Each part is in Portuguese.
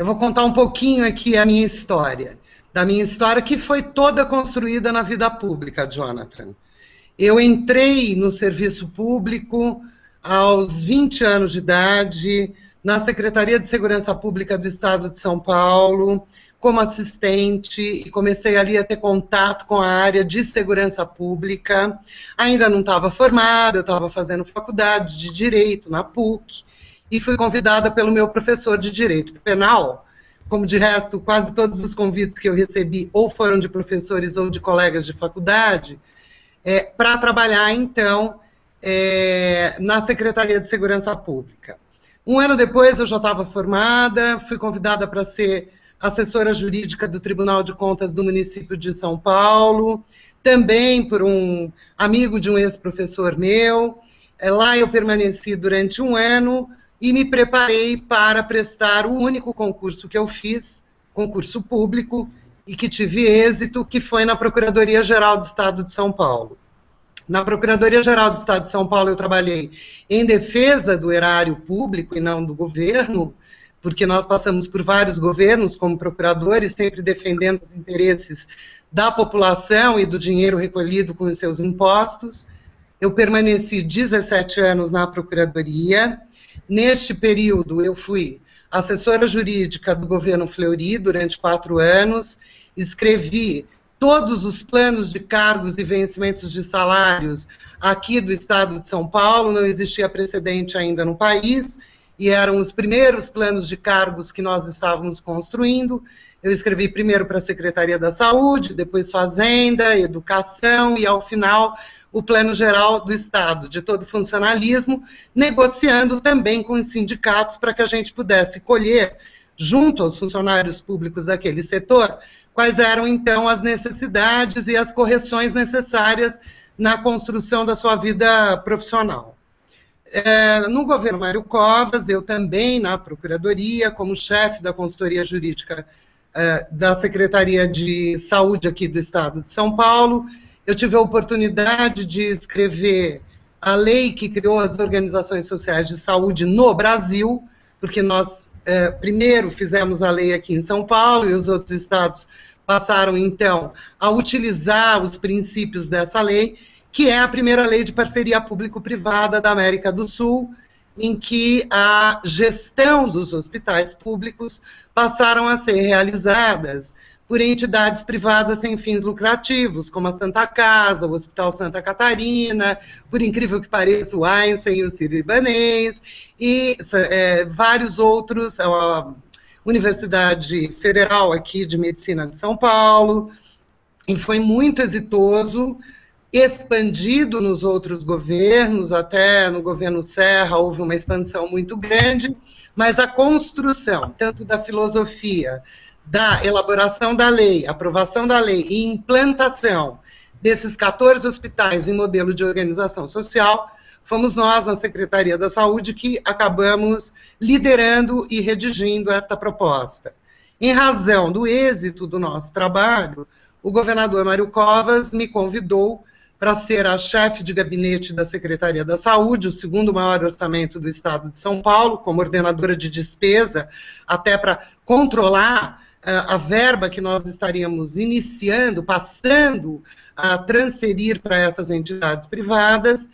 Eu vou contar um pouquinho aqui a minha história, da minha história que foi toda construída na vida pública, Jonathan. Eu entrei no serviço público aos 20 anos de idade, na Secretaria de Segurança Pública do Estado de São Paulo, como assistente, e comecei ali a ter contato com a área de segurança pública. Ainda não estava formada, eu estava fazendo faculdade de Direito na PUC, e fui convidada pelo meu professor de Direito Penal, como de resto, quase todos os convites que eu recebi ou foram de professores ou de colegas de faculdade, para trabalhar, então, na Secretaria de Segurança Pública. Um ano depois, eu já estava formada, fui convidada para ser assessora jurídica do Tribunal de Contas do município de São Paulo, também por um amigo de um ex-professor meu. Lá eu permaneci durante um ano e me preparei para prestar o único concurso que eu fiz, concurso público, e que tive êxito, que foi na Procuradoria-Geral do Estado de São Paulo. Na Procuradoria-Geral do Estado de São Paulo eu trabalhei em defesa do erário público e não do governo, porque nós passamos por vários governos como procuradores, sempre defendendo os interesses da população e do dinheiro recolhido com os seus impostos. Eu permaneci 17 anos na Procuradoria. Neste período eu fui assessora jurídica do governo Fleury durante 4 anos, escrevi todos os planos de cargos e vencimentos de salários aqui do Estado de São Paulo, não existia precedente ainda no país, e eram os primeiros planos de cargos que nós estávamos construindo. Eu escrevi primeiro para a Secretaria da Saúde, depois Fazenda, Educação, e ao final o Plano Geral do Estado, de todo funcionalismo, negociando também com os sindicatos para que a gente pudesse colher, junto aos funcionários públicos daquele setor, quais eram, então, as necessidades e as correções necessárias na construção da sua vida profissional. No governo Mário Covas, eu também, na Procuradoria, como chefe da consultoria jurídica da Secretaria de Saúde aqui do Estado de São Paulo, eu tive a oportunidade de escrever a lei que criou as organizações sociais de saúde no Brasil, porque nós primeiro fizemos a lei aqui em São Paulo e os outros estados passaram, então, a utilizar os princípios dessa lei, que é a primeira lei de parceria público-privada da América do Sul, em que a gestão dos hospitais públicos passaram a ser realizadas por entidades privadas sem fins lucrativos, como a Santa Casa, o Hospital Santa Catarina, por incrível que pareça, o Einstein, o Sírio-Libanês, e vários outros, a Universidade Federal aqui de Medicina de São Paulo, e foi muito exitoso, expandido nos outros governos, até no governo Serra houve uma expansão muito grande, mas a construção, tanto da filosofia, da elaboração da lei, aprovação da lei e implantação desses 14 hospitais em modelo de organização social, fomos nós, na Secretaria da Saúde, que acabamos liderando e redigindo esta proposta. Em razão do êxito do nosso trabalho, o governador Mário Covas me convidou para ser a chefe de gabinete da Secretaria da Saúde, o segundo maior orçamento do Estado de São Paulo, como ordenadora de despesa, até para controlar a verba que nós estaríamos iniciando, passando a transferir para essas entidades privadas.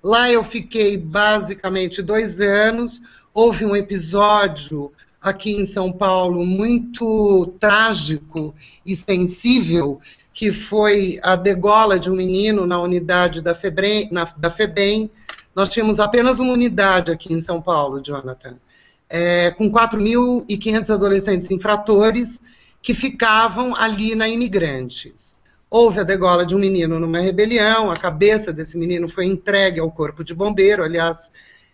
Lá eu fiquei basicamente 2 anos, houve um episódio aqui em São Paulo muito trágico e sensível, que foi a degola de um menino na unidade da FEBEM. Nós tínhamos apenas uma unidade aqui em São Paulo, Jonathan, com 4.500 adolescentes infratores que ficavam ali na Imigrantes. Houve a degola de um menino numa rebelião, a cabeça desse menino foi entregue ao Corpo de Bombeiro, aliás,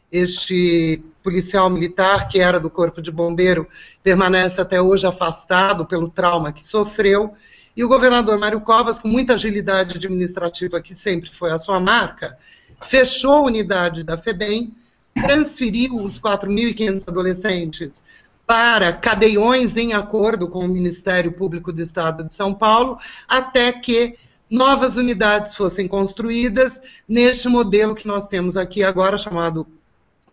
este policial militar, que era do Corpo de Bombeiro, permanece até hoje afastado pelo trauma que sofreu, e o governador Mário Covas, com muita agilidade administrativa, que sempre foi a sua marca, fechou a unidade da FEBEM, transferiu os 4.500 adolescentes para cadeiões em acordo com o Ministério Público do Estado de São Paulo, até que novas unidades fossem construídas neste modelo que nós temos aqui agora, chamado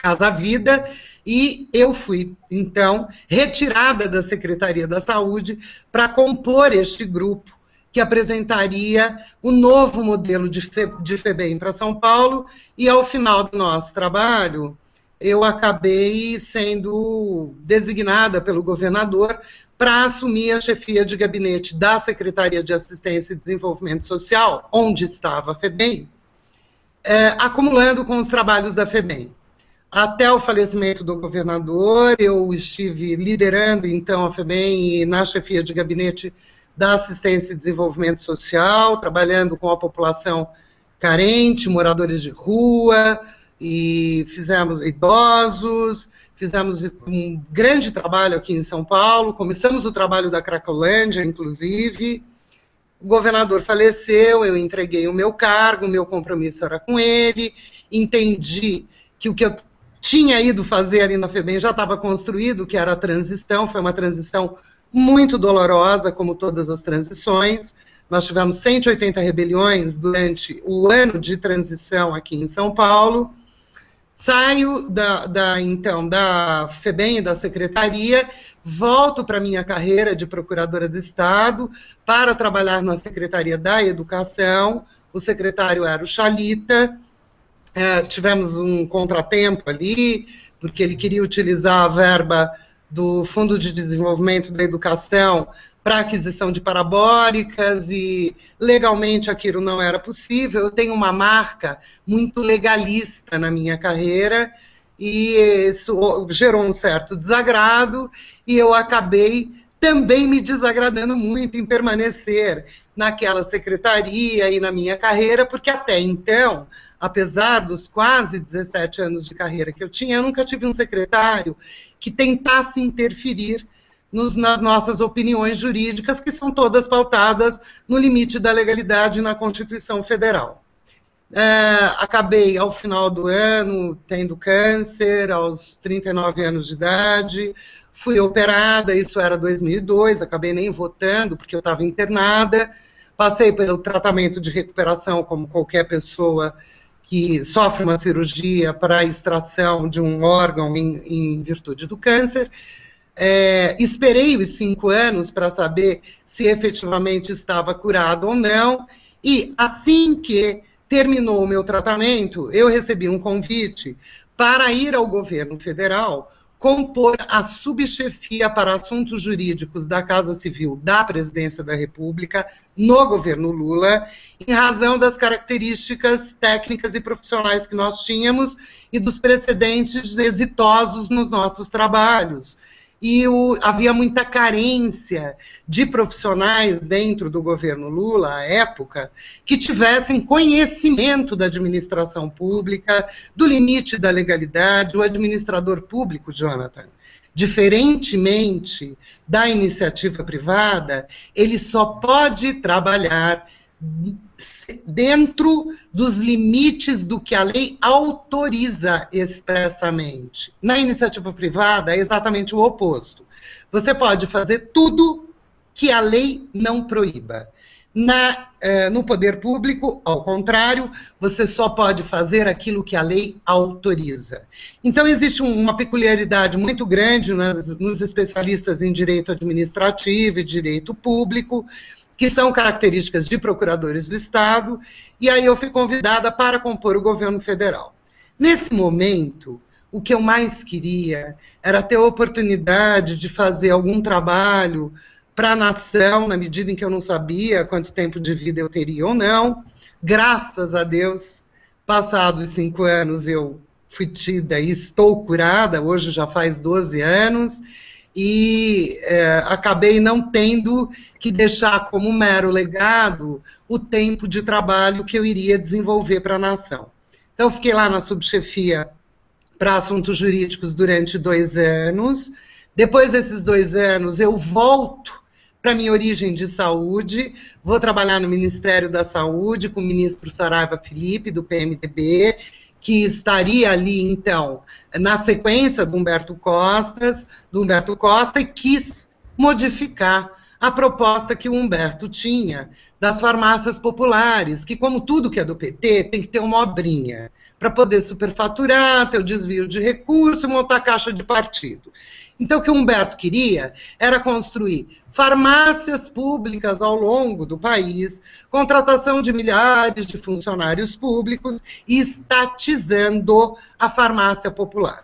Casa Vida, e eu fui, então, retirada da Secretaria da Saúde para compor este grupo que apresentaria o novo modelo de FEBEM para São Paulo, e ao final do nosso trabalho, eu acabei sendo designada pelo governador para assumir a chefia de gabinete da Secretaria de Assistência e Desenvolvimento Social, onde estava a FEBEM, acumulando com os trabalhos da FEBEM. Até o falecimento do governador, eu estive liderando, então, a FEBEM na chefia de gabinete da Assistência e Desenvolvimento Social, trabalhando com a população carente, moradores de rua, e fizemos idosos, fizemos um grande trabalho aqui em São Paulo, começamos o trabalho da Cracolândia, inclusive. O governador faleceu, eu entreguei o meu cargo, o meu compromisso era com ele, entendi que o que eu tinha ido fazer ali na FEBEM já estava construído, que era a transição, foi uma transição muito dolorosa, como todas as transições. Nós tivemos 180 rebeliões durante o ano de transição aqui em São Paulo. Saio então, da FEBEM e da secretaria, volto para a minha carreira de procuradora do Estado para trabalhar na Secretaria da Educação. O secretário era o Chalita. Tivemos um contratempo ali, porque ele queria utilizar a verba do Fundo de Desenvolvimento da Educação para aquisição de parabólicas, e legalmente aquilo não era possível. Eu tenho uma marca muito legalista na minha carreira, e isso gerou um certo desagrado, e eu acabei também me desagradando muito em permanecer naquela secretaria e na minha carreira, porque até então, apesar dos quase 17 anos de carreira que eu tinha, eu nunca tive um secretário que tentasse interferir nas nossas opiniões jurídicas, que são todas pautadas no limite da legalidade na Constituição Federal. Acabei, ao final do ano, tendo câncer, aos 39 anos de idade, fui operada, isso era 2002, acabei nem votando, porque eu estava internada, passei pelo tratamento de recuperação, como qualquer pessoa que sofre uma cirurgia para a extração de um órgão em virtude do câncer. Esperei os 5 anos para saber se efetivamente estava curado ou não, e assim que terminou o meu tratamento, eu recebi um convite para ir ao governo federal compor a subchefia para assuntos jurídicos da Casa Civil da Presidência da República no governo Lula, em razão das características técnicas e profissionais que nós tínhamos e dos precedentes exitosos nos nossos trabalhos. E havia muita carência de profissionais dentro do governo Lula, à época, que tivessem conhecimento da administração pública, do limite da legalidade. O administrador público, Jonathan, diferentemente da iniciativa privada, ele só pode trabalhar dentro dos limites do que a lei autoriza expressamente. Na iniciativa privada é exatamente o oposto. Você pode fazer tudo que a lei não proíba. No poder público, ao contrário, você só pode fazer aquilo que a lei autoriza. Então, existe uma peculiaridade muito grande nos especialistas em direito administrativo e direito público, que são características de procuradores do Estado, e aí eu fui convidada para compor o governo federal. Nesse momento, o que eu mais queria era ter a oportunidade de fazer algum trabalho para a nação, na medida em que eu não sabia quanto tempo de vida eu teria ou não. Graças a Deus, passados 5 anos, eu fui tida e estou curada, hoje já faz 12 anos, e acabei não tendo que deixar como mero legado o tempo de trabalho que eu iria desenvolver para a nação. Então, fiquei lá na subchefia para assuntos jurídicos durante 2 anos. Depois desses 2 anos, eu volto para minha origem de saúde, vou trabalhar no Ministério da Saúde com o ministro Saraiva Felipe, do PMDB, que estaria ali, então, na sequência do Humberto Costa, e quis modificar a proposta que o Humberto tinha das farmácias populares, que, como tudo que é do PT, tem que ter uma obrinha para poder superfaturar, ter o desvio de recurso, montar caixa de partido. Então, o que o Humberto queria era construir farmácias públicas ao longo do país, contratação de milhares de funcionários públicos e estatizando a farmácia popular.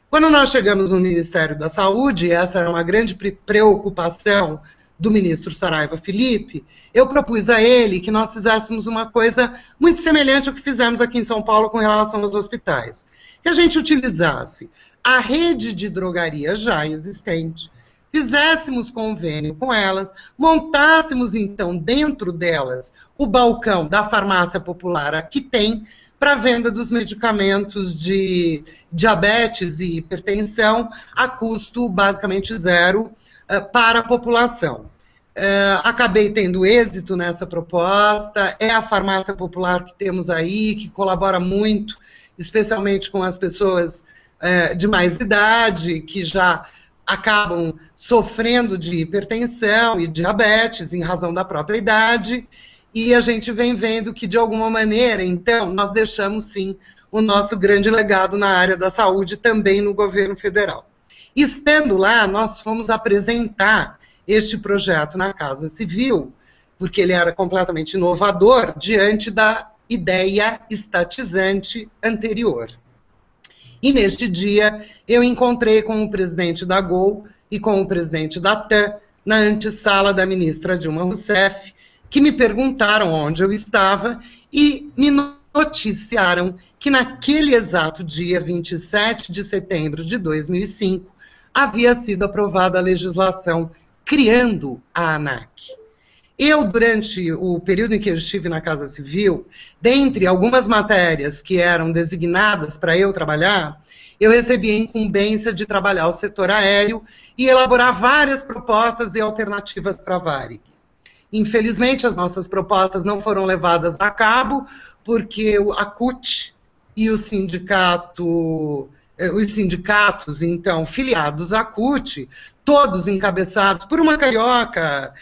Quando nós chegamos no Ministério da Saúde, essa era uma grande preocupação do ministro Saraiva Felipe, eu propus a ele que nós fizéssemos uma coisa muito semelhante ao que fizemos aqui em São Paulo com relação aos hospitais. Que a gente utilizasse a rede de drogaria já existente, fizéssemos convênio com elas, montássemos, então, dentro delas, o balcão da farmácia popular que tem para venda dos medicamentos de diabetes e hipertensão a custo basicamente zero para a população. Acabei tendo êxito nessa proposta, é a farmácia popular que temos aí, que colabora muito, especialmente com as pessoas de mais idade, que já acabam sofrendo de hipertensão e diabetes em razão da própria idade, e a gente vem vendo que, de alguma maneira, então, nós deixamos, sim, o nosso grande legado na área da saúde, também no governo federal. Estando lá, nós fomos apresentar este projeto na Casa Civil, porque ele era completamente inovador, diante da ideia estatizante anterior. E neste dia, eu encontrei com o presidente da Gol e com o presidente da TAM, na antessala da ministra Dilma Rousseff, que me perguntaram onde eu estava e me noticiaram que naquele exato dia, 27 de setembro de 2005, havia sido aprovada a legislação criando a ANAC. Eu, durante o período em que eu estive na Casa Civil, dentre algumas matérias que eram designadas para eu trabalhar, eu recebi a incumbência de trabalhar o setor aéreo e elaborar várias propostas e alternativas para a Varig. Infelizmente, as nossas propostas não foram levadas a cabo, porque a CUT e o sindicato, os sindicatos, então, filiados à CUT, todos encabeçados por uma carioca,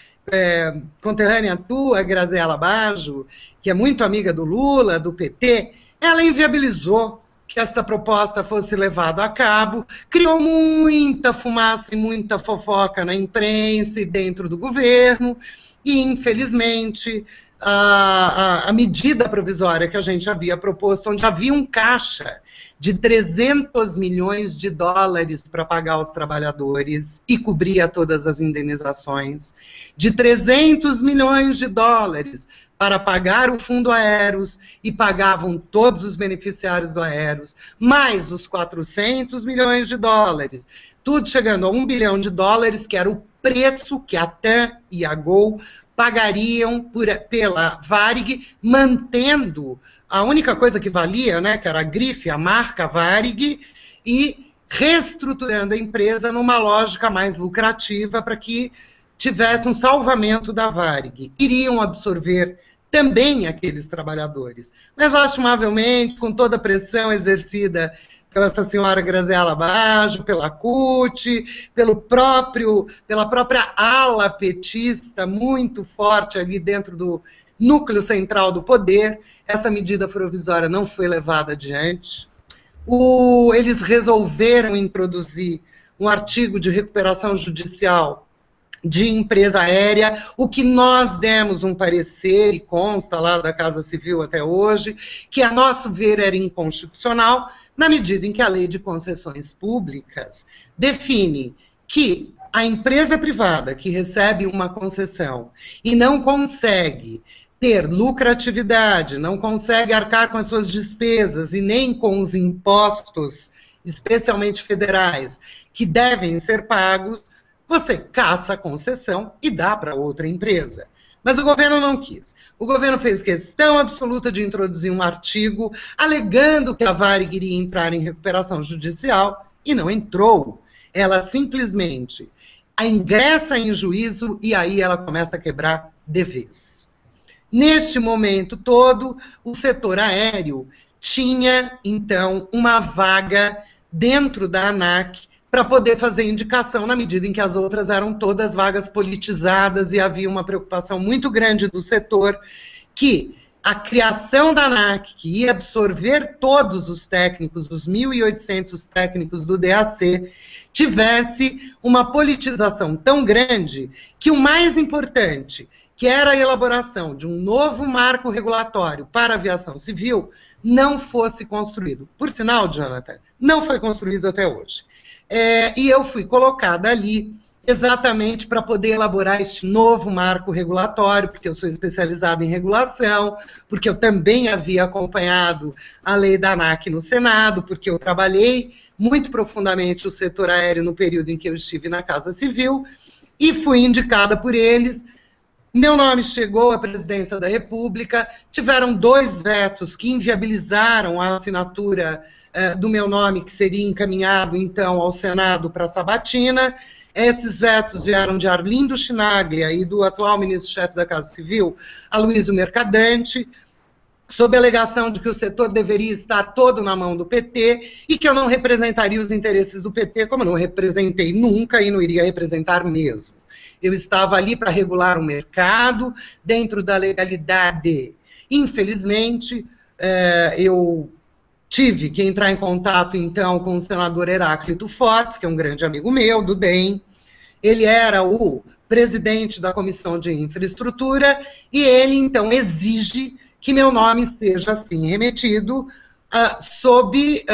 conterrânea tua, Graziela Baggio, que é muito amiga do Lula, do PT, ela inviabilizou que esta proposta fosse levada a cabo, criou muita fumaça e muita fofoca na imprensa e dentro do governo, e, infelizmente, a medida provisória que a gente havia proposto, onde havia um caixa de 300 milhões de dólares para pagar os trabalhadores e cobria todas as indenizações, de 300 milhões de dólares para pagar o fundo Aeros e pagavam todos os beneficiários do Aeros, mais os 400 milhões de dólares, tudo chegando a 1 bilhão de dólares, que era o preço que a TAM e a Gol pagariam pela Varig, mantendo a única coisa que valia, né, que era a grife, a marca Varig, e reestruturando a empresa numa lógica mais lucrativa para que tivesse um salvamento da Varig. Iriam absorver também aqueles trabalhadores. Mas, lastimavelmente, com toda a pressão exercida pela essa senhora Graziela Baggio, pela CUT, pela própria ala petista muito forte ali dentro do núcleo central do poder, essa medida provisória não foi levada adiante. Eles resolveram introduzir um artigo de recuperação judicial de empresa aérea, o que nós demos um parecer, e consta lá da Casa Civil até hoje, que a nosso ver era inconstitucional, na medida em que a lei de concessões públicas define que a empresa privada que recebe uma concessão e não consegue ter lucratividade, não consegue arcar com as suas despesas e nem com os impostos, especialmente federais, que devem ser pagos, você caça a concessão e dá para outra empresa. Mas o governo não quis. O governo fez questão absoluta de introduzir um artigo alegando que a Varig iria entrar em recuperação judicial e não entrou. Ela simplesmente ingressa em juízo e aí ela começa a quebrar de vez. Neste momento todo, o setor aéreo tinha, então, uma vaga dentro da ANAC para poder fazer indicação, na medida em que as outras eram todas vagas politizadas e havia uma preocupação muito grande do setor que a criação da ANAC, que ia absorver todos os técnicos, os 1.800 técnicos do DAC, tivesse uma politização tão grande que o mais importante, que era a elaboração de um novo marco regulatório para a aviação civil, não fosse construído. Por sinal, Jonathan, não foi construído até hoje. E eu fui colocada ali exatamente para poder elaborar este novo marco regulatório, porque eu sou especializada em regulação, porque eu também havia acompanhado a lei da ANAC no Senado, porque eu trabalhei muito profundamente o setor aéreo no período em que eu estive na Casa Civil, e fui indicada por eles. Meu nome chegou à presidência da República, tiveram 2 vetos que inviabilizaram a assinatura do meu nome, que seria encaminhado, então, ao Senado para Sabatina. Esses vetos vieram de Arlindo Chinaglia e do atual ministro-chefe da Casa Civil, Aloysio Mercadante, sob a alegação de que o setor deveria estar todo na mão do PT e que eu não representaria os interesses do PT, como eu não representei nunca e não iria representar mesmo. Eu estava ali para regular o mercado, dentro da legalidade. Infelizmente, eu tive que entrar em contato, então, com o senador Heráclito Fortes, que é um grande amigo meu, do DEM. Ele era o presidente da Comissão de Infraestrutura, e ele, então, exige que meu nome seja, assim, remetido sob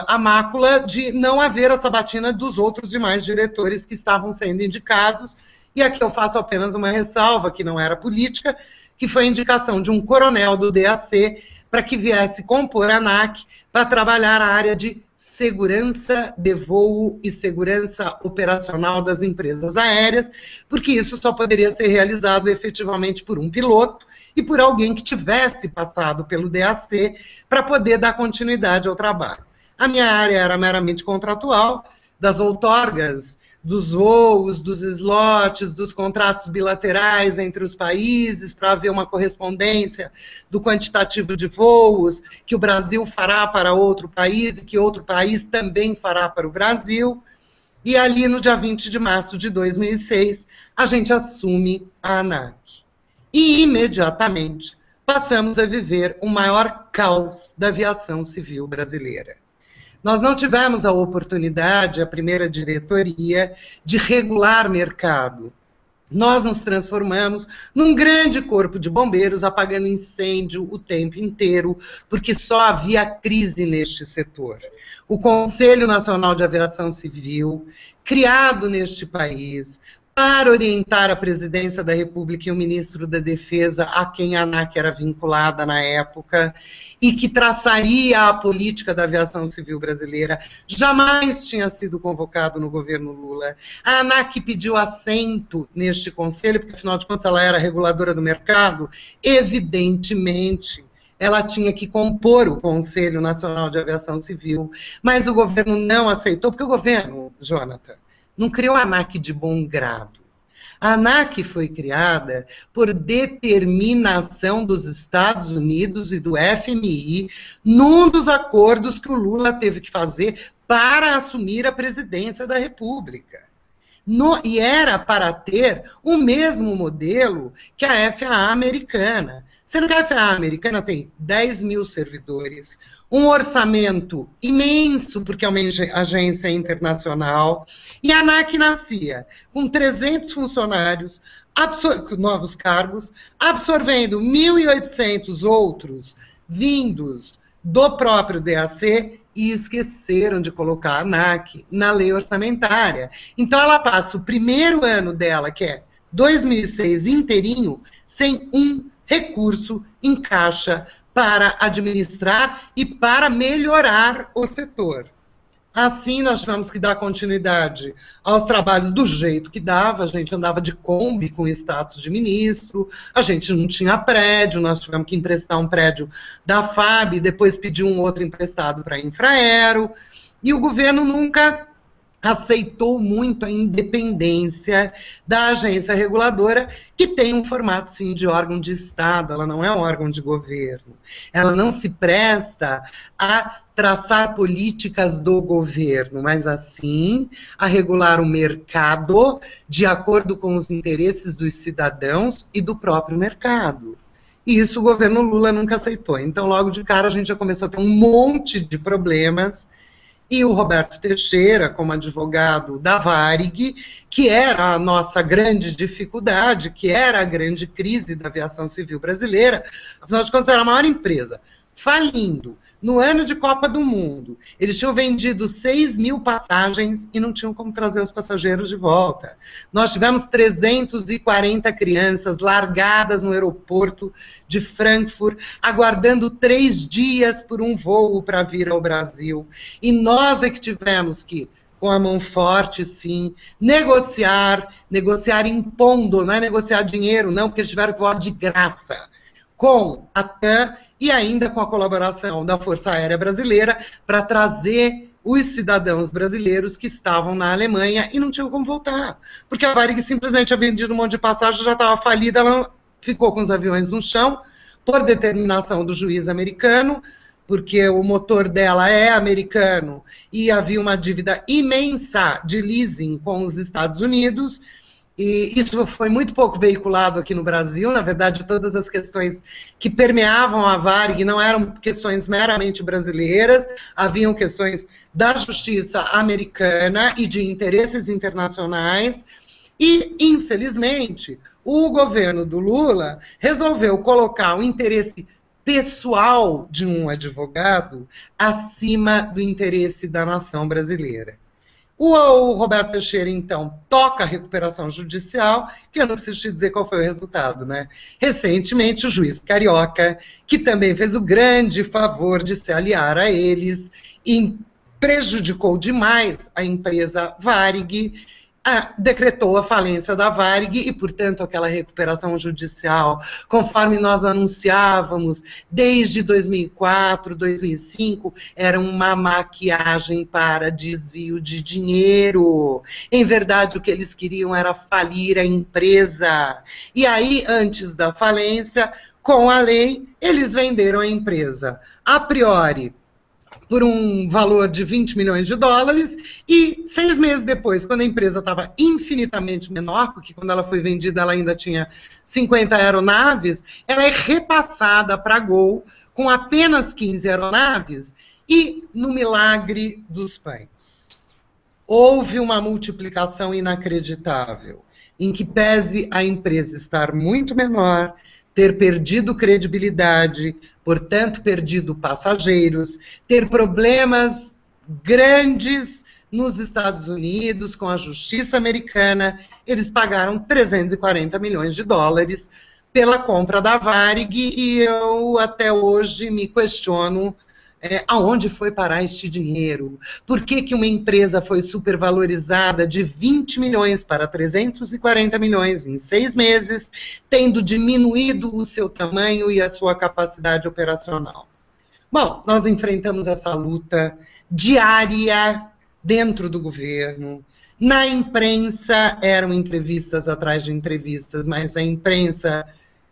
a mácula de não haver a sabatina dos outros demais diretores que estavam sendo indicados. E aqui eu faço apenas uma ressalva, que não era política, que foi a indicação de um coronel do DAC para que viesse compor a ANAC para trabalhar a área de segurança de voo e segurança operacional das empresas aéreas, porque isso só poderia ser realizado efetivamente por um piloto e por alguém que tivesse passado pelo DAC para poder dar continuidade ao trabalho. A minha área era meramente contratual, das outorgas, dos voos, dos slots, dos contratos bilaterais entre os países, para haver uma correspondência do quantitativo de voos que o Brasil fará para outro país e que outro país também fará para o Brasil. E ali, no dia 20 de março de 2006, a gente assume a ANAC. E, imediatamente, passamos a viver o maior caos da aviação civil brasileira. Nós não tivemos a oportunidade, a primeira diretoria, de regular mercado. Nós nos transformamos num grande corpo de bombeiros, apagando incêndio o tempo inteiro, porque só havia crise neste setor. O Conselho Nacional de Aviação Civil, criado neste país, para orientar a presidência da República e o ministro da Defesa, a quem a ANAC era vinculada na época, e que traçaria a política da aviação civil brasileira, jamais tinha sido convocado no governo Lula. A ANAC pediu assento neste conselho, porque, afinal de contas, ela era reguladora do mercado, evidentemente. Ela tinha que compor o Conselho Nacional de Aviação Civil, mas o governo não aceitou, porque o governo, Jonathan, não criou a ANAC de bom grado. A ANAC foi criada por determinação dos Estados Unidos e do FMI num dos acordos que o Lula teve que fazer para assumir a presidência da República. E era para ter o mesmo modelo que a FAA americana. Sendo que a FAA americana tem 10 mil servidores, um orçamento imenso, porque é uma agência internacional, e a ANAC nascia com 300 funcionários, novos cargos, absorvendo 1.800 outros vindos do próprio DAC, e esqueceram de colocar a ANAC na lei orçamentária. Então ela passa o primeiro ano dela, que é 2006 inteirinho, sem um recurso em caixa para administrar e para melhorar o setor. Assim, nós tivemos que dar continuidade aos trabalhos do jeito que dava. A gente andava de Kombi com status de ministro, a gente não tinha prédio, nós tivemos que emprestar um prédio da FAB, depois pedir um outro emprestado para a Infraero, e o governo nunca aceitou muito a independência da agência reguladora, que tem um formato, sim, de órgão de Estado, ela não é um órgão de governo. Ela não se presta a traçar políticas do governo, mas, assim, a regular o mercado de acordo com os interesses dos cidadãos e do próprio mercado. E isso o governo Lula nunca aceitou. Então, logo de cara, a gente já começou a ter um monte de problemas. E o Roberto Teixeira, como advogado da Varig, que era a nossa grande dificuldade, que era a grande crise da aviação civil brasileira, afinal de contas era a maior empresa, falindo, no ano de Copa do Mundo. Eles tinham vendido 6 mil passagens e não tinham como trazer os passageiros de volta. Nós tivemos 340 crianças largadas no aeroporto de Frankfurt, aguardando 3 dias por um voo para vir ao Brasil. E nós é que tivemos que, com a mão forte, sim, negociar impondo, não é negociar dinheiro, não, porque eles tiveram que voar de graça, com a TAM e ainda com a colaboração da Força Aérea Brasileira para trazer os cidadãos brasileiros que estavam na Alemanha e não tinham como voltar. Porque a Varig simplesmente tinha vendido um monte de passagem, já estava falida, ela ficou com os aviões no chão, por determinação do juiz americano, porque o motor dela é americano e havia uma dívida imensa de leasing com os Estados Unidos. E isso foi muito pouco veiculado aqui no Brasil. Na verdade, todas as questões que permeavam a Varig não eram questões meramente brasileiras, haviam questões da justiça americana e de interesses internacionais. E, infelizmente, o governo do Lula resolveu colocar o interesse pessoal de um advogado acima do interesse da nação brasileira. O Roberto Teixeira, então, toca a recuperação judicial, que eu não preciso te dizer qual foi o resultado, né? Recentemente, o juiz carioca, que também fez o grande favor de se aliar a eles e prejudicou demais a empresa Varig, decretou a falência da Varig e, portanto, aquela recuperação judicial, conforme nós anunciávamos desde 2004, 2005, era uma maquiagem para desvio de dinheiro. Em verdade, o que eles queriam era falir a empresa. E aí, antes da falência, com a lei, eles venderam a empresa, a priori, por um valor de 20 milhões de dólares, e 6 meses depois, quando a empresa estava infinitamente menor, porque quando ela foi vendida ela ainda tinha 50 aeronaves, ela é repassada para a Gol com apenas 15 aeronaves, e no milagre dos pães. Houve uma multiplicação inacreditável, em que pese a empresa estar muito menor, ter perdido credibilidade, portanto, perdido passageiros, ter problemas grandes nos Estados Unidos, com a justiça americana, eles pagaram 340 milhões de dólares pela compra da Varig, e eu até hoje me questiono aonde foi parar este dinheiro? Por que que uma empresa foi supervalorizada de 20 milhões para 340 milhões em 6 meses, tendo diminuído o seu tamanho e a sua capacidade operacional? Bom, nós enfrentamos essa luta diária dentro do governo. Na imprensa, eram entrevistas atrás de entrevistas, mas a imprensa,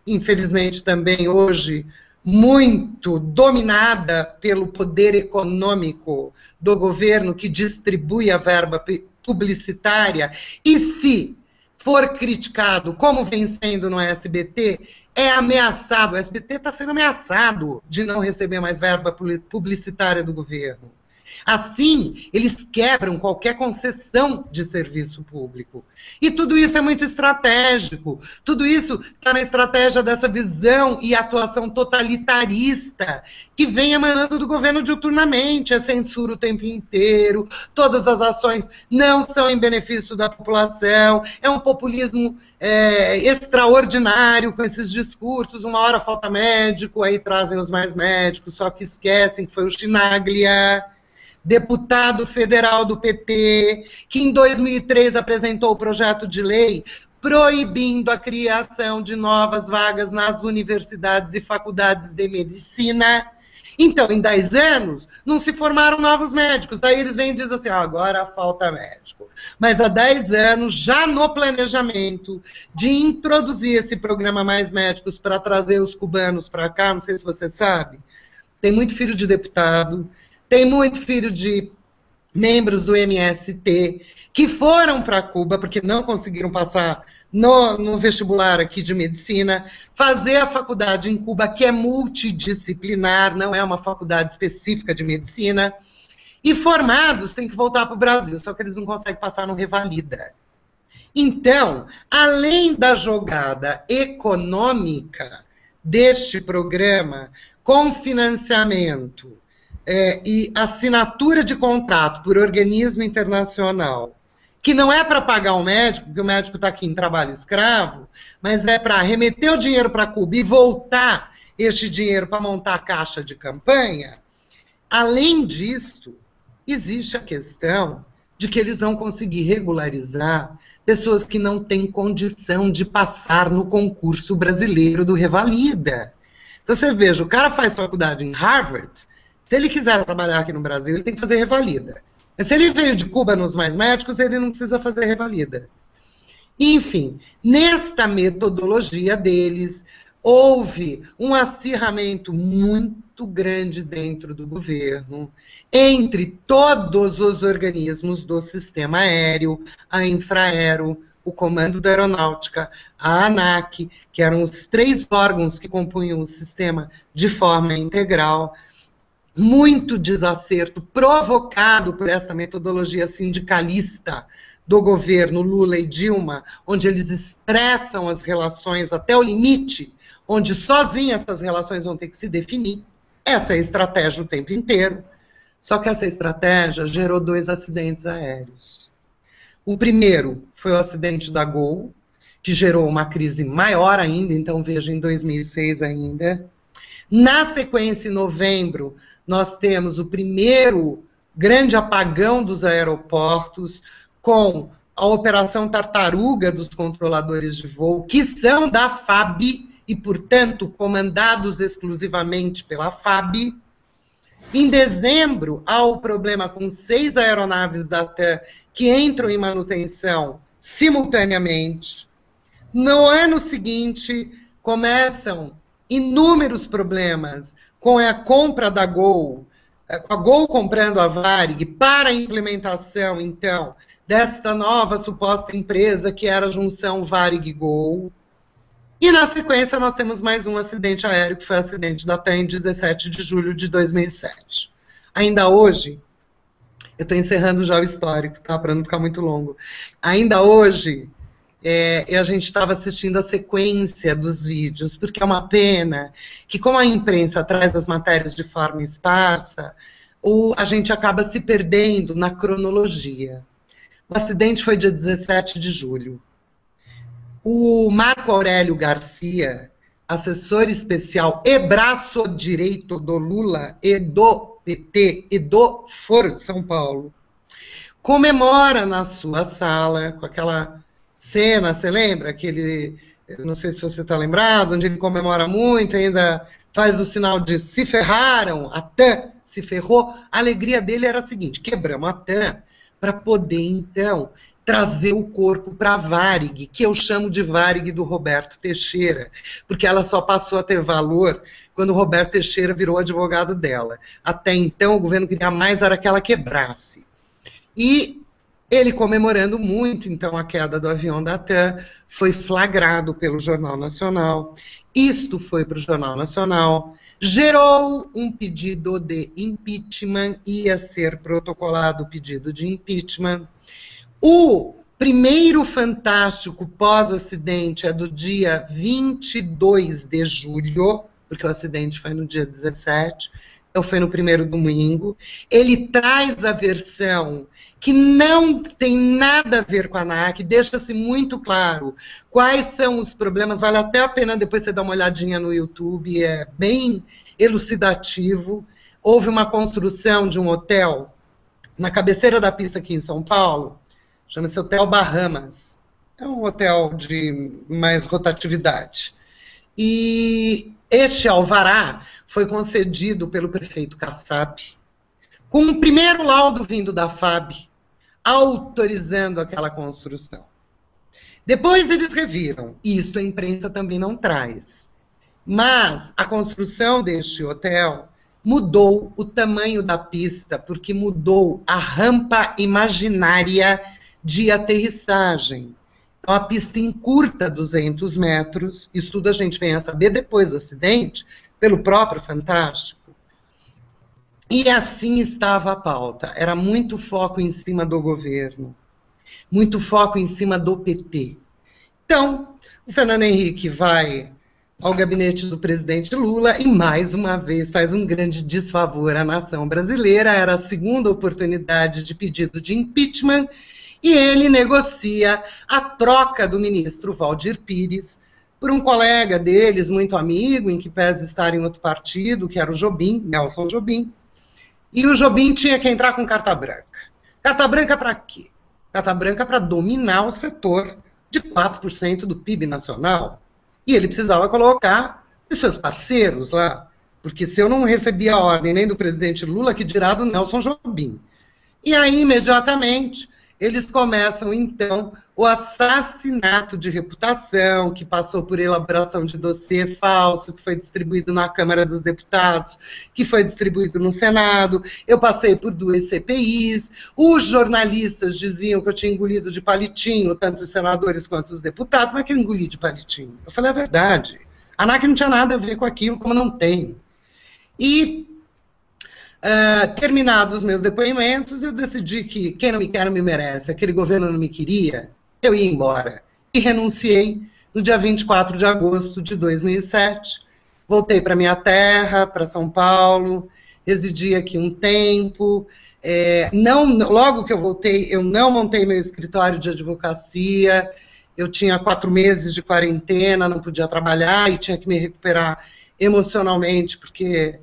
infelizmente também hoje, muito dominada pelo poder econômico do governo, que distribui a verba publicitária, e se for criticado, como vem sendo no SBT, é ameaçado, o SBT está sendo ameaçado de não receber mais verba publicitária do governo. Assim, eles quebram qualquer concessão de serviço público. E tudo isso é muito estratégico. Tudo isso está na estratégia dessa visão e atuação totalitarista que vem emanando do governo diuturnamente. É censura o tempo inteiro, todas as ações não são em benefício da população, é um populismo extraordinário com esses discursos, uma hora falta médico, aí trazem os mais médicos, só que esquecem que foi o Chinaglia, deputado federal do PT, que em 2003 apresentou o projeto de lei proibindo a criação de novas vagas nas universidades e faculdades de medicina. Então, em 10 anos, não se formaram novos médicos. Aí eles vêm e dizem assim, agora falta médico. Mas há 10 anos, já no planejamento de introduzir esse programa Mais Médicos para trazer os cubanos para cá, não sei se você sabe, tem muito filho de deputado, tem muito filho de membros do MST, que foram para Cuba, porque não conseguiram passar no vestibular aqui de medicina, fazer a faculdade em Cuba, que é multidisciplinar, não é uma faculdade específica de medicina, e formados têm que voltar para o Brasil, só que eles não conseguem passar no Revalida. Então, além da jogada econômica deste programa, com financiamento e assinatura de contrato por organismo internacional, que não é para pagar o médico, porque o médico está aqui em trabalho escravo, mas é para remeter o dinheiro para Cuba e voltar este dinheiro para montar a caixa de campanha. Além disso, existe a questão de que eles vão conseguir regularizar pessoas que não têm condição de passar no concurso brasileiro do Revalida. Então, você veja, o cara faz faculdade em Harvard, se ele quiser trabalhar aqui no Brasil, ele tem que fazer Revalida. Mas se ele veio de Cuba nos Mais Médicos, ele não precisa fazer Revalida. Enfim, nesta metodologia deles, houve um acirramento muito grande dentro do governo, entre todos os organismos do sistema aéreo, a Infraero, o Comando da Aeronáutica, a ANAC, que eram os 3 órgãos que compunham o sistema de forma integral. Muito desacerto provocado por essa metodologia sindicalista do governo Lula e Dilma, onde eles estressam as relações até o limite, onde sozinhas essas relações vão ter que se definir. Essa é a estratégia o tempo inteiro. Só que essa estratégia gerou 2 acidentes aéreos. O primeiro foi o acidente da Gol, que gerou uma crise maior ainda, então veja, em 2006 ainda. Na sequência, em novembro, nós temos o primeiro grande apagão dos aeroportos, com a Operação Tartaruga dos controladores de voo, que são da FAB e, portanto, comandados exclusivamente pela FAB. Em dezembro, há o problema com 6 aeronaves da TAM que entram em manutenção simultaneamente. No ano seguinte, começam inúmeros problemas com a compra da Gol, com a Gol comprando a Varig para a implementação, então, desta nova suposta empresa que era a junção Varig-Gol. E, na sequência, nós temos mais um acidente aéreo, que foi o acidente da TAM em 17 de julho de 2007. Ainda hoje, eu estou encerrando já o histórico, tá, para não ficar muito longo. Ainda hoje, a gente estava assistindo a sequência dos vídeos, porque é uma pena que, como a imprensa traz as matérias de forma esparsa, a gente acaba se perdendo na cronologia. O acidente foi dia 17 de julho. O Marco Aurélio Garcia, assessor especial e braço direito do Lula e do PT e do Foro de São Paulo, comemora na sua sala, com aquela cena, você lembra? Aquele, não sei se você está lembrado, onde ele comemora muito, ainda faz o sinal de se ferraram, a TAM se ferrou. A alegria dele era a seguinte: quebramos a TAM para poder, então, trazer o corpo para a Varig, que eu chamo de Varig do Roberto Teixeira, porque ela só passou a ter valor quando o Roberto Teixeira virou advogado dela. Até então, o governo queria mais era que ela quebrasse. E ele, comemorando muito, então, a queda do avião da TAM, foi flagrado pelo Jornal Nacional. Isto foi para o Jornal Nacional, gerou um pedido de impeachment, ia ser protocolado o pedido de impeachment. O primeiro fantástico pós-acidente é do dia 22 de julho, porque o acidente foi no dia 17, então foi no primeiro domingo. Ele traz a versão que não tem nada a ver com a ANAC, deixa-se muito claro quais são os problemas, vale até a pena depois você dar uma olhadinha no YouTube, é bem elucidativo. Houve uma construção de um hotel na cabeceira da pista aqui em São Paulo, chama-se Hotel Bahamas, é um hotel de mais rotatividade, e Este alvará foi concedido pelo prefeito Kassab, com o primeiro laudo vindo da FAB, autorizando aquela construção. Depois eles reviram, e isto a imprensa também não traz, mas a construção deste hotel mudou o tamanho da pista, porque mudou a rampa imaginária de aterrissagem. Então, a pista encurta 200 metros, isso tudo a gente vem a saber depois do acidente, pelo próprio Fantástico. E assim estava a pauta, era muito foco em cima do governo, muito foco em cima do PT. Então, o Fernando Henrique vai ao gabinete do presidente Lula e, mais uma vez, faz um grande desfavor à nação brasileira. Era a segunda oportunidade de pedido de impeachment e ele negocia a troca do ministro Valdir Pires por um colega deles, muito amigo, em que pese estar em outro partido, que era o Jobim, Nelson Jobim. E o Jobim tinha que entrar com carta branca. Carta branca para quê? Carta branca para dominar o setor de 4% do PIB nacional. E ele precisava colocar os seus parceiros lá, porque se eu não recebia a ordem nem do presidente Lula, que dirá do Nelson Jobim. E aí, imediatamente, eles começam, então, o assassinato de reputação, que passou por elaboração de dossiê falso, que foi distribuído na Câmara dos Deputados, que foi distribuído no Senado. Eu passei por 2 CPIs, os jornalistas diziam que eu tinha engolido de palitinho, tanto os senadores quanto os deputados, mas que eu engoli de palitinho. Eu falei a verdade. A ANAC não tinha nada a ver com aquilo, como não tem. E terminados os meus depoimentos, eu decidi que quem não me quer não me merece, aquele governo não me queria, eu ia embora. E renunciei no dia 24 de agosto de 2007. Voltei para minha terra, para São Paulo, residi aqui um tempo. Logo que eu voltei, eu não montei meu escritório de advocacia, eu tinha 4 meses de quarentena, não podia trabalhar e tinha que me recuperar emocionalmente, porque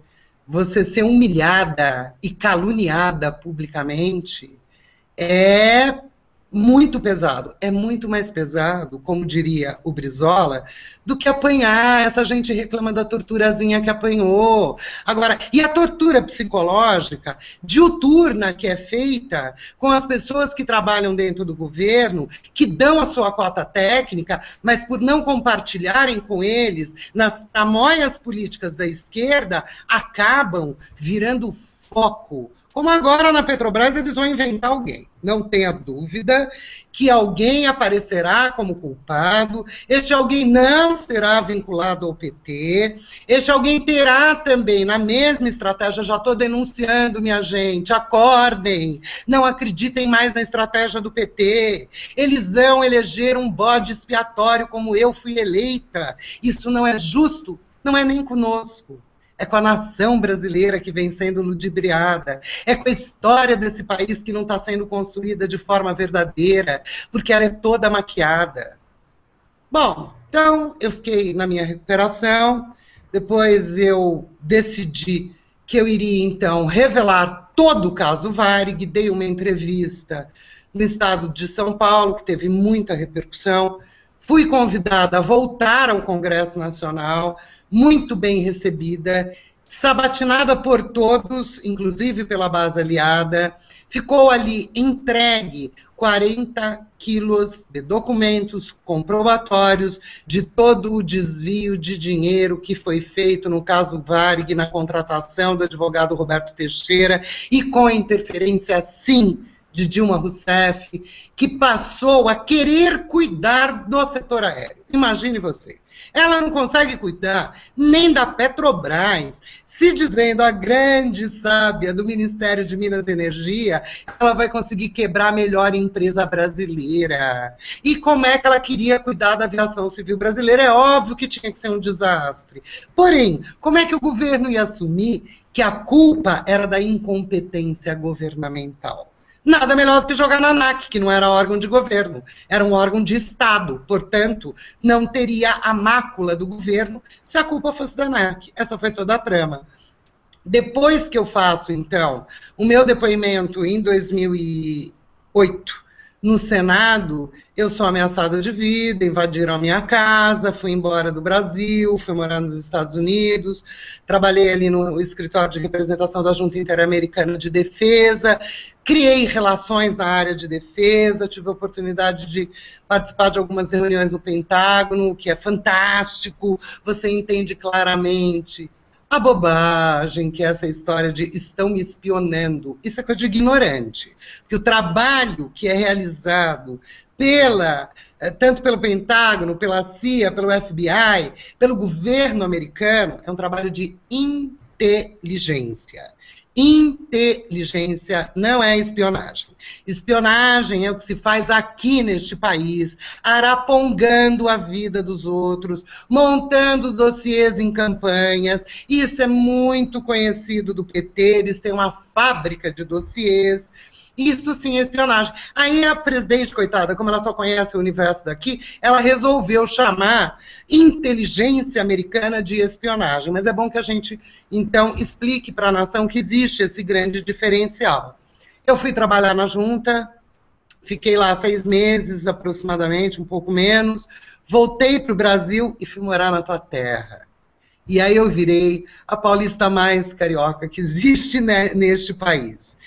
você ser humilhada e caluniada publicamente é muito pesado, é muito mais pesado, como diria o Brizola, do que apanhar. Essa gente reclama da torturazinha que apanhou. Agora, e a tortura psicológica, diuturna, que é feita com as pessoas que trabalham dentro do governo, que dão a sua cota técnica, mas por não compartilharem com eles nas tramóias políticas da esquerda, acabam virando foco. Como agora na Petrobras eles vão inventar alguém. Não tenha dúvida que alguém aparecerá como culpado, este alguém não será vinculado ao PT, este alguém terá também, na mesma estratégia, já estou denunciando, minha gente, acordem, não acreditem mais na estratégia do PT, eles vão eleger um bode expiatório como eu fui eleita, isso não é justo, não é nem conosco. É com a nação brasileira que vem sendo ludibriada, é com a história desse país que não está sendo construída de forma verdadeira, porque ela é toda maquiada. Bom, então eu fiquei na minha recuperação, depois eu decidi que eu iria então revelar todo o caso Varig, dei uma entrevista no estado de São Paulo, que teve muita repercussão, fui convidada a voltar ao Congresso Nacional, muito bem recebida, sabatinada por todos, inclusive pela base aliada, ficou ali entregue 40 quilos de documentos comprobatórios de todo o desvio de dinheiro que foi feito no caso Varig, na contratação do advogado Roberto Teixeira, e com a interferência, sim, de Dilma Rousseff, que passou a querer cuidar do setor aéreo. Imagine você. Ela não consegue cuidar nem da Petrobras, se dizendo a grande sábia do Ministério de Minas e Energia, ela vai conseguir quebrar a melhor empresa brasileira. E como é que ela queria cuidar da aviação civil brasileira? É óbvio que tinha que ser um desastre. Porém, como é que o governo ia assumir que a culpa era da incompetência governamental? Nada melhor do que jogar na ANAC, que não era órgão de governo, era um órgão de Estado, portanto, não teria a mácula do governo se a culpa fosse da ANAC. Essa foi toda a trama. Depois que eu faço, então, o meu depoimento em 2008, no Senado, eu sou ameaçada de vida, invadiram a minha casa, fui embora do Brasil, fui morar nos Estados Unidos, trabalhei ali no escritório de representação da Junta Interamericana de Defesa, criei relações na área de defesa, tive a oportunidade de participar de algumas reuniões no Pentágono, que é fantástico, você entende claramente a bobagem que é essa história de estão me espionando. Isso é coisa de ignorante. Porque o trabalho que é realizado tanto pelo Pentágono, pela CIA, pelo FBI, pelo governo americano, é um trabalho de inteligência. Inteligência não é espionagem. Espionagem é o que se faz aqui neste país, arapongando a vida dos outros, montando dossiês em campanhas. Isso é muito conhecido do PT, eles têm uma fábrica de dossiês. Isso sim é espionagem. Aí a presidente, coitada, como ela só conhece o universo daqui, ela resolveu chamar inteligência americana de espionagem. Mas é bom que a gente, então, explique para a nação que existe esse grande diferencial. Eu fui trabalhar na junta, fiquei lá 6 meses aproximadamente, um pouco menos, voltei para o Brasil e fui morar na tua terra. E aí eu virei a paulista mais carioca que existe, né, neste país.